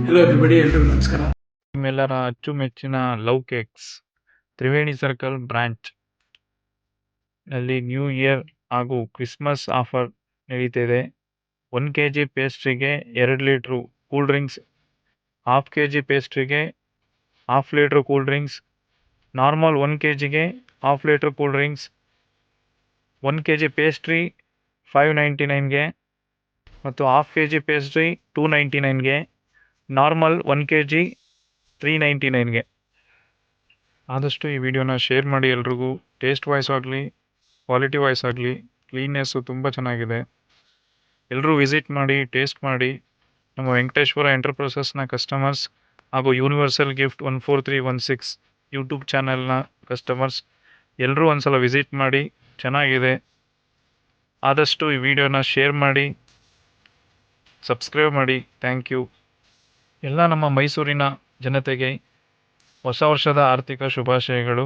Hello everybody, ಎಲ್ರಿಗೂ ನಮಸ್ಕಾರ. ನಿಮ್ಮೆಲ್ಲರ ಅಚ್ಚುಮೆಚ್ಚಿನ Love Cakes Triveni Circle branch ನಲ್ಲಿ ನ್ಯೂ ಇಯರ್ ಹಾಗೂ ಕ್ರಿಸ್ಮಸ್ ಆಫರ್ ನಡೀತಿದೆ. 1 kg ಪೇಸ್ಟ್ರಿಗೆ 2 ಲೀಟ್ರು ಕೂಲ್ ಡ್ರಿಂಕ್ಸ್, 1/2 kg ಪೇಸ್ಟ್ರಿಗೆ 1/2 ಲೀಟ್ರ್ ಕೂಲ್ ಡ್ರಿಂಕ್ಸ್, ನಾರ್ಮಲ್ 1 kgಗೆ 1/2 litre cool drinks, 1 kg pastry 599ಗೆ ಮತ್ತು 1/2 kg ಪೇಸ್ಟ್ರಿ 299ಗೆ, ನಾರ್ಮಲ್ 1 kg 399ಗೆ. ಆದಷ್ಟು ಈ ವಿಡಿಯೋನ ಶೇರ್ ಮಾಡಿ ಎಲ್ರಿಗೂ. ಟೇಸ್ಟ್ ವೈಸ್ ಆಗಲಿ, ಕ್ವಾಲಿಟಿ ವೈಸ್ ಆಗಲಿ, ಕ್ಲೀನ್ನೆಸ್ಸು ತುಂಬ ಚೆನ್ನಾಗಿದೆ. ಎಲ್ಲರೂ ವಿಸಿಟ್ ಮಾಡಿ, ಟೇಸ್ಟ್ ಮಾಡಿ. ನಮ್ಮ ವೆಂಕಟೇಶ್ವರ ಎಂಟರ್ಪ್ರೈಸಸ್ನ ಕಸ್ಟಮರ್ಸ್ ಹಾಗೂ ಯೂನಿವರ್ಸಲ್ ಗಿಫ್ಟ್ 14316 ಯೂಟ್ಯೂಬ್ ಚಾನಲ್ನ ಕಸ್ಟಮರ್ಸ್ ಎಲ್ಲರೂ ಒಂದ್ಸಲ ವಿಸಿಟ್ ಮಾಡಿ. ಚೆನ್ನಾಗಿದೆ. ಆದಷ್ಟು ಈ ವಿಡಿಯೋನ ಶೇರ್ ಮಾಡಿ, ಸಬ್ಸ್ಕ್ರೈಬ್ ಮಾಡಿ. Thank you. ಎಲ್ಲ ನಮ್ಮ ಮೈಸೂರಿನ ಜನತೆಗೆ ಹೊಸ ವರ್ಷದ ಆರ್ಥಿಕ ಶುಭಾಶಯಗಳು.